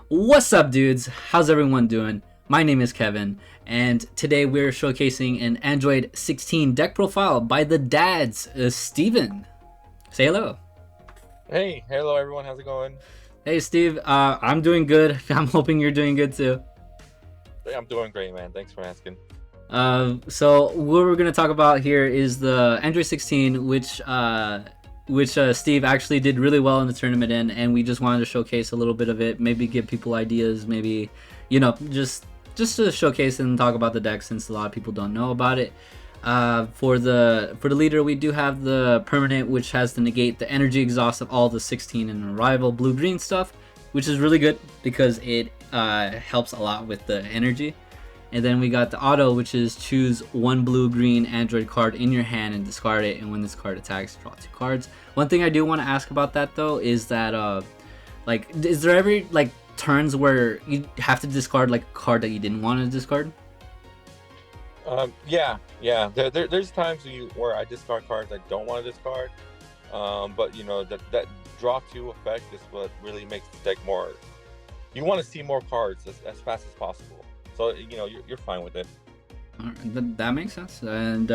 What's up, dudes? How's everyone doing? My name is Kevin, and today we're showcasing an Android 16 deck profile by the DADZ Steven. Say hello. Hey, hello everyone. How's it going? Hey, Steve. I'm doing good. I'm hoping you're doing good too. I'm doing great, man. Thanks for asking. So what we're gonna talk about here is the Android 16, which Steve actually did really well in the tournament in, and we just wanted to showcase a little bit of it, maybe give people ideas, maybe, just to showcase and talk about the deck since a lot of people don't know about it. For the leader, we do have the permanent, which has to negate the energy exhaust of all the 16 and arrival blue-green stuff, which is really good because it helps a lot with the energy. And then we got the auto, which is choose one blue-green Android card in your hand and discard it, and when this card attacks, draw 2 cards. One thing I do want to ask about that though is that is there ever turns where you have to discard a card that you didn't want to discard? Yeah. There's times where I discard cards I don't want to discard. But that draw 2 effect is what really makes the deck more. You want to see more cards as fast as possible. So you're fine with it. All right, that makes sense. And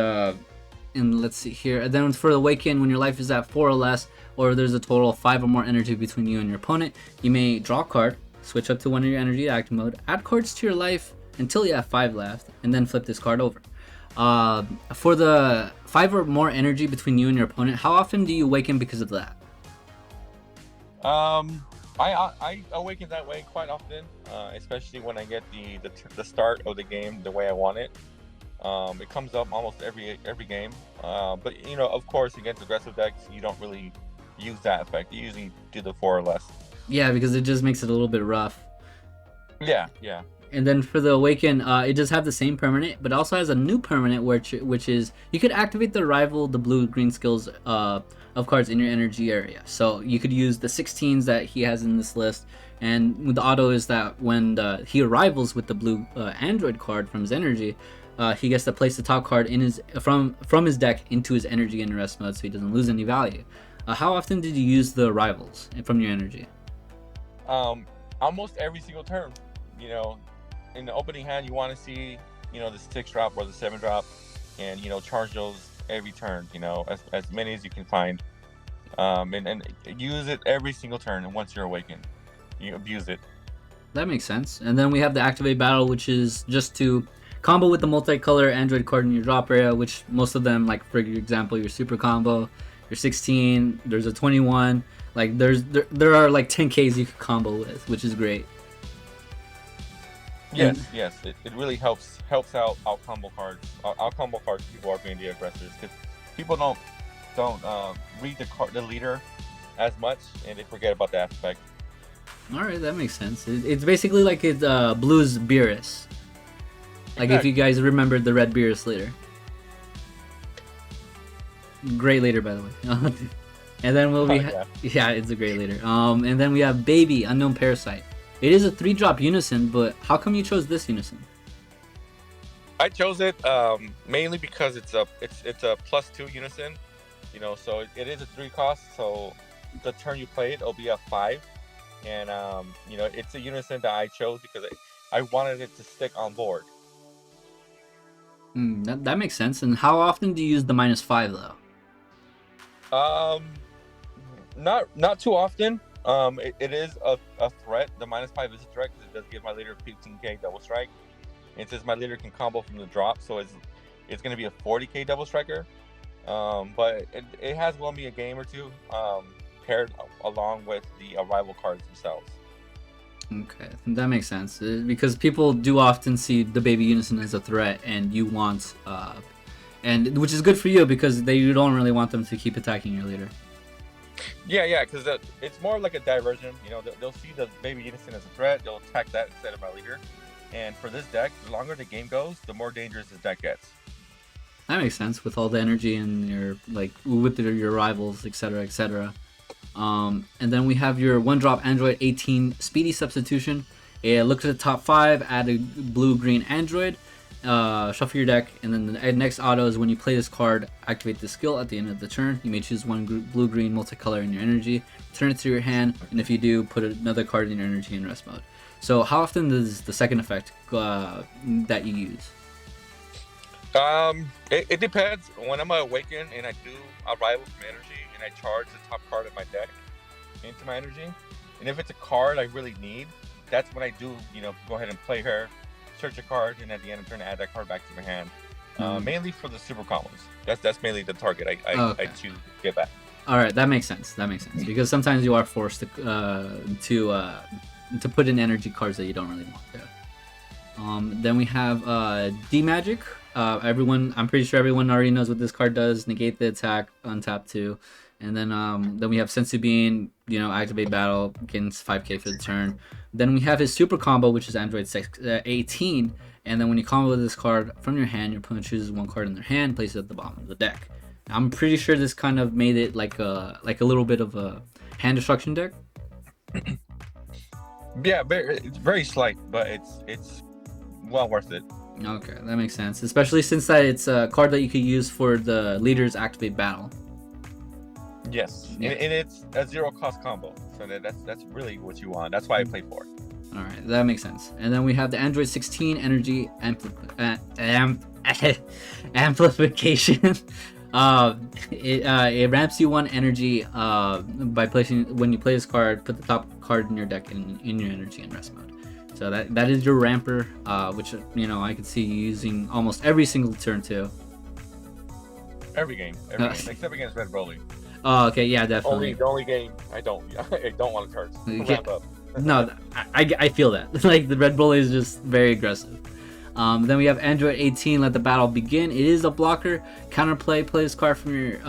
let's see here. And then for Awaken, when your life is at 4 or less, or there's a total of 5 or more energy between you and your opponent, you may draw a card, switch up to one of your energy active mode, add cards to your life until you have 5 left, and then flip this card over. For the 5 or more energy between you and your opponent, how often do you awaken because of that? I awaken that way quite often, especially when I get the start of the game the way I want it. It comes up almost every game, but of course against aggressive decks you don't really use that effect. You usually do the 4 or less. Yeah, because it just makes it a little bit rough. Yeah. And then for the Awaken, it does have the same permanent, but also has a new permanent which is you could activate the blue-green skills of cards in your energy area. So you could use the 16s that he has in this list, and with the auto is that when he arrivals with the blue Android card from his energy, he gets to place the top card in his from his deck into his energy and rest mode, so he doesn't lose any value. How often did you use the arrivals from your energy? Almost every single turn. In the opening hand, you want to see the 6 drop or the 7 drop, and charge those every turn. As many as you can find, and use it every single turn. And once you're awakened, you abuse it. That makes sense. And then we have the Activate Battle, which is just to combo with the multicolor Android card in your drop area, which most of them, like for example, your Super Combo, your 16, there's a 21. There are like 10Ks you could combo with, which is great. Yes, it really helps out combo cards. Combo cards people are being the aggressors, because people don't read the leader as much, and they forget about that aspect. All right, that makes sense. It's basically like it's Blue's Beerus. Like if you guys remembered the red Beerus leader. Great leader, by the way. And then it's a great leader. And then we have Baby Unknown Parasite. It is a 3-drop unison, but how come you chose this unison? I chose it mainly because it's a +2 unison, so it is a 3 cost. So the turn you play it'll be a 5, and it's a unison that I chose because I wanted it to stick on board. That makes sense. And how often do you use the -5 though? Not too often. It is a threat. The -5 is a threat because it does give my leader 15k double strike. And since my leader can combo from the drop, so it's going to be a 40k double striker. But it has won me a game or two, paired along with the arrival cards themselves. Okay, that makes sense. Because people do often see the Baby Unison as a threat, and you want, and which is good for you because you don't really want them to keep attacking your leader. Yeah, because it's more like a diversion. They'll see the Baby Unison as a threat. They'll attack that instead of my leader. And for this deck, the longer the game goes, the more dangerous this deck gets. That makes sense with all the energy and your rivals, etc. And then we have your 1-drop Android 18 Speedy Substitution. Look at the top 5, add a blue-green Android, shuffle your deck, and then the next auto is when you play this card, activate the skill at the end of the turn. You may choose one blue-green multicolor in your energy, turn it to your hand, and if you do, put another card in your energy in rest mode. So how often does the second effect that you use? It depends. When I'm awakened and I do arrival from energy and I charge the top card of my deck into my energy, and if it's a card I really need, that's when I do, go ahead and play her, search a card, and at the end of the turn add that card back to my hand. Mainly for the super combos. That's mainly the target I choose to get back. All right, that makes sense. Because sometimes you are forced to put in energy cards that you don't really want to. Then we have D Magic. I'm pretty sure everyone already knows what this card does. Negate the attack, untap 2. And then we have Sensu Bean, activate battle, gains 5k for the turn. Then we have his super combo, which is Android 18. And then when you combo this card from your hand, your opponent chooses one card in their hand, places it at the bottom of the deck. I'm pretty sure this kind of made it like a little bit of a hand destruction deck. Yeah, it's very slight, but it's well worth it. Okay, that makes sense. Especially since that it's a card that you could use for the leader's activate battle. Yes, yeah. And it's a 0-cost combo, so that's really what you want. That's why I play for it. All right, that makes sense. And then we have the Android 16 energy amplification. It ramps you 1 energy by placing, when you play this card, put the top card in your deck in your energy and rest mode. So that is your ramper, which I could see you using almost every single turn too. Every game, except against Red Broly. Oh, okay, yeah, definitely. The only game I don't want to charge. Ramp up. No, I feel that. Like, the Red Bull is just very aggressive. Then we have Android 18, let the battle begin. It is a blocker. Counterplay, play this card from your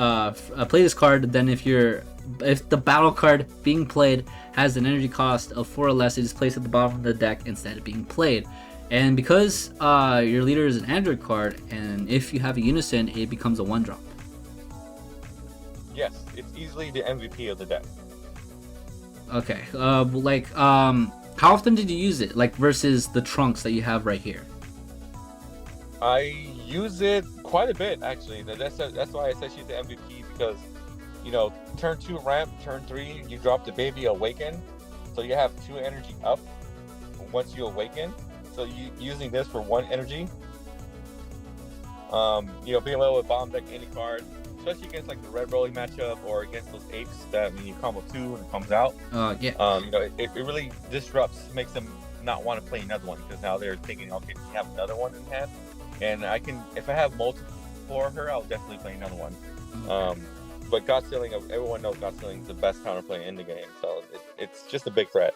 play this card. Then if the battle card being played has an energy cost of 4 or less, it is placed at the bottom of the deck instead of being played. And because your leader is an Android card, and if you have a Unison, it becomes a 1-drop. Yes, it's easily the MVP of the deck. Okay, how often did you use it, like versus the Trunks that you have right here? I use it quite a bit, actually. That's why I said she's the MVP, because turn 2 ramp, turn 3 you drop the baby awaken, so you have 2 energy up once you awaken. So you using this for 1 energy, being able to bomb deck any card, especially against like the Red Broly matchup or against those apes that when you combo 2 and it comes out. It really disrupts, makes them not want to play another one, because now they're thinking, okay, you have another one in hand, and if I have multiple for her, I'll definitely play another one. But God Stealing, everyone knows God Stealing is the best counterplay in the game, so it's just a big threat.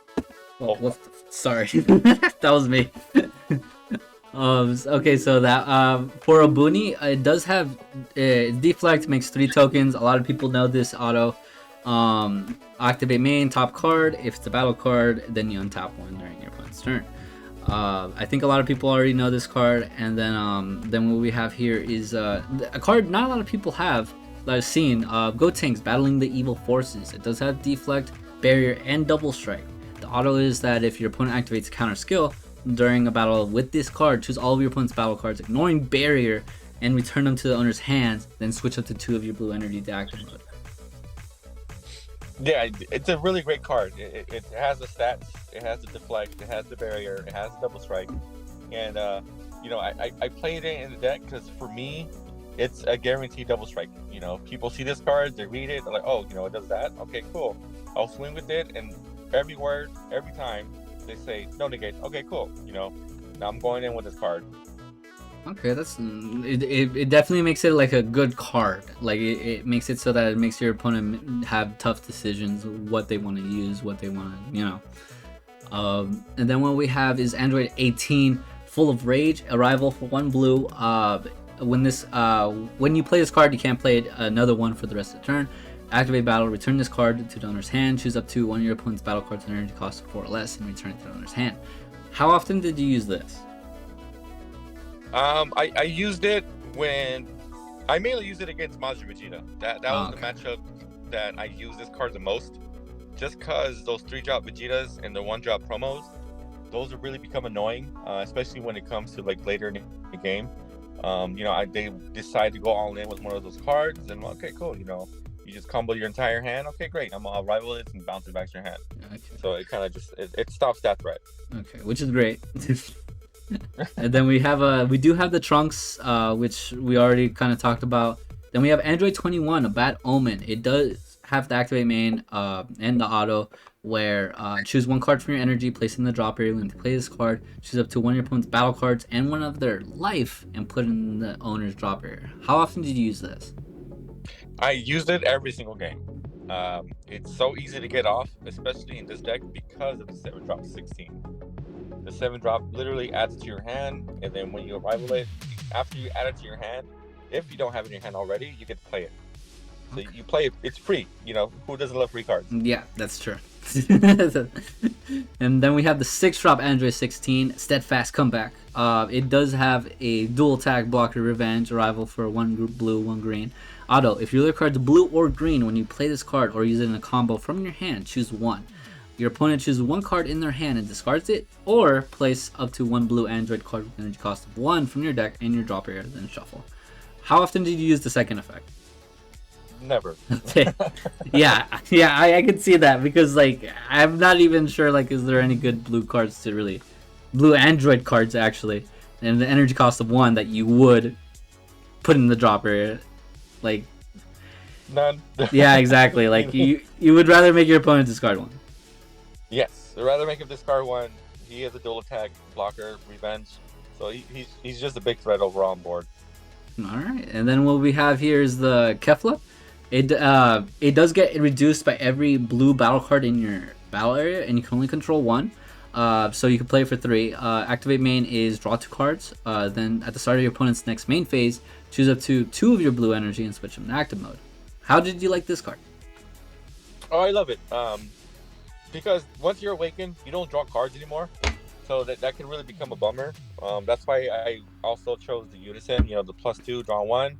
Sorry, that was me. Okay, so that for a Boony, it does have deflect, makes 3 tokens. A lot of people know this auto. Activate main, top card. If it's a battle card, then you untap 1 during your opponent's turn. I think a lot of people already know this card. And then what we have here is a card not a lot of people have that I've seen. Gotenks, Battling the Evil Forces. It does have deflect, barrier, and double strike. The auto is that if your opponent activates a counter skill during a battle with this card, choose all of your opponent's battle cards, ignoring barrier, and return them to the owner's hands, then switch up to 2 of your blue energy to active mode. Yeah, it's a really great card. It has the stats, it has the deflect, it has the barrier, it has the double strike, and I played it in the deck because for me, it's a guaranteed double strike. People see this card, they read it, they're like, oh, it does that. Okay, cool. I'll swing with it, and every word, every time they say no negate. Okay, cool. Now I'm going in with this card. Okay, that's it definitely makes it like a good card. Like it makes it so that it makes your opponent have tough decisions, what they want to use, what they want to, and then what we have is Android 18, Full of Rage, arrival for 1 blue. When you play this card, you can't play another one for the rest of the turn. Activate battle, return this card to the owner's hand, choose up to 1 of your opponent's battle cards with an energy cost of 4 or less, and return it to the owner's hand. How often did you use this? I used it when I mainly used it against Majin Vegeta. That was the matchup that I used this card the most, just because those 3-drop Vegetas and the 1-drop promos, those have really become annoying, especially when it comes to like later in the game. They decide to go all in with one of those cards, and okay, cool. You just combo your entire hand. Okay, great. I'll rival it and bounce it back to your hand. Okay. So it kind of just it stops that threat. Okay, which is great. And then we do have the Trunks, which we already kind of talked about. Then we have Android 21, a Bad Omen. It does have the activate main and the auto, where choose one card from your energy, place it in the drop area. When you play this card, choose up to one of your opponent's battle cards and one of their life, and put it in the owner's drop area. How often did you use this? I used it every single game. It's so easy to get off, especially in this deck because of the 7-drop 16. The 7-drop literally adds it to your hand, and then when you rival it, after you add it to your hand, if you don't have it in your hand already, you get to play it. So you play it, it's free. You know, who doesn't love free cards? Yeah, that's true. And then we have the 6-drop Android 16, Steadfast Comeback. It does have a dual attack blocker revenge, rival for 1 blue, 1 green. Auto, if your other card's blue or green when you play this card or use it in a combo from your hand, choose 1. Your opponent chooses 1 card in their hand and discards it, or place up to 1 blue Android card with energy cost of 1 from your deck in your drop area, then shuffle. How often did you use the second effect? Never. yeah, I can see that, because like I'm not even sure like is there any good blue cards to really, blue Android cards actually, and the energy cost of 1 that you would put in the drop area, like none. Yeah, exactly. Like you would rather make your opponent discard 1. Yes, I'd rather make him discard 1. He has a dual attack blocker revenge, so he's just a big threat overall on board. All right, and then what we have here is the Kefla. It does get reduced by every blue battle card in your battle area, and you can only control 1. So you can play for 3. Activate main is draw 2 cards. Then at the start of your opponent's next main phase, choose up to 2 of your blue energy and switch them to active mode. How did you like this card? Oh, I love it. Because once you're awakened, you don't draw cards anymore, so that can really become a bummer. That's why I also chose the Unison. You know, the +2 draw 1.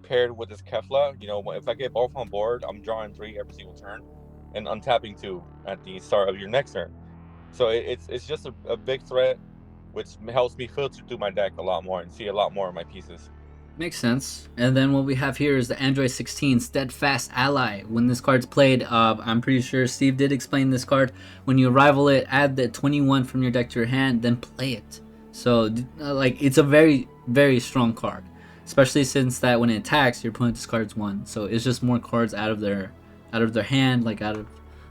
Paired with this Kefla, you know, if I get both on board, I'm drawing 3 every single turn and untapping 2 at the start of your next turn. So it's just a big threat, which helps me filter through my deck a lot more and see a lot more of my pieces. Makes sense. And then what we have here is the Android 16 Steadfast Ally. When this card's played, I'm pretty sure Steve did explain this card. When you rival it, add the 21 from your deck to your hand, then play it. So like it's a very, very strong card. Especially since that when it attacks, your opponent discards 1, so it's just more cards out of their hand, like out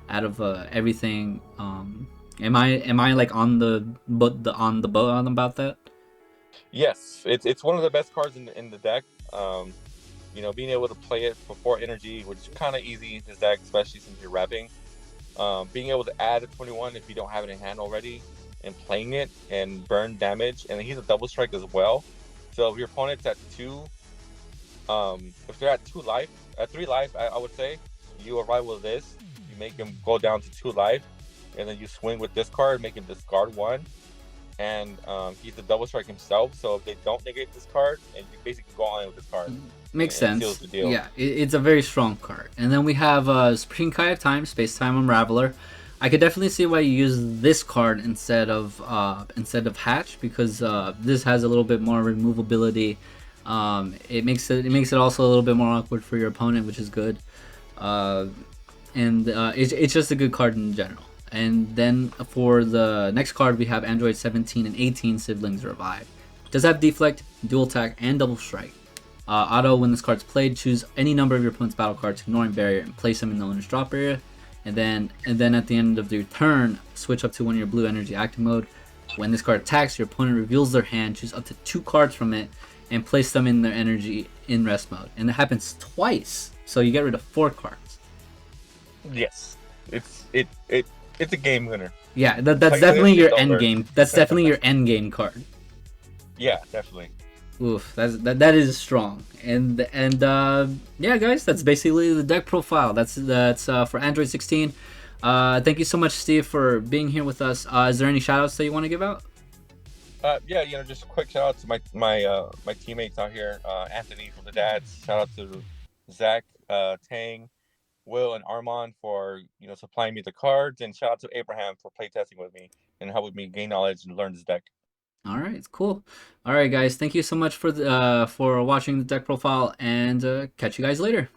of everything. Am I like on the boat about that? Yes, it's one of the best cards in the deck. You know, being able to play it for 4 energy, which is kind of easy in this deck, especially since you're wrapping. Being able to add a 21 if you don't have it in hand already, and playing it and burn damage, and he's a double strike as well. So if your opponent's at 2, if they're at 3 life, I would say, you arrive with this, you make him go down to 2 life, and then you swing with this card, make him discard 1, and he's the double strike himself. So if they don't negate this card, and you basically go on with this card. Makes sense. Yeah, it's a very strong card. And then we have Supreme Kai of Time, Space Time Unraveler. I could definitely see why you use this card instead of Hatch, because this has a little bit more removability. It makes it also a little bit more awkward for your opponent, which is good. It's just a good card in general. And then for the next card, we have Android 17 and 18 Siblings Revive. It does have Deflect, Dual Attack, and Double Strike. Auto, when this card's played, choose any number of your opponent's battle cards, ignoring barrier, and place them in the owner's drop area. And then at the end of your turn, switch up to 1 of your blue energy active mode. When this card attacks, your opponent reveals their hand, choose up to 2 cards from it, and place them in their energy in rest mode. And it happens twice, so you get rid of 4 cards. Yes, it's a game winner. Yeah, that's definitely your end game. That's definitely your end game card. Yeah, definitely. Oof, that is strong. And yeah, guys, that's basically the deck profile. That's for Android 16. Thank you so much, Steve, for being here with us. Is there any shout outs that you want to give out? Yeah, you know, just a quick shout out to my teammates out here, Anthony from TheDADZ. Shout out to Zach, Tang, Will, and Armand for, you know, supplying me the cards, and shout out to Abraham for playtesting with me and helping me gain knowledge and learn this deck. All right, it's cool. All right, guys, thank you so much for watching the deck profile, and catch you guys later.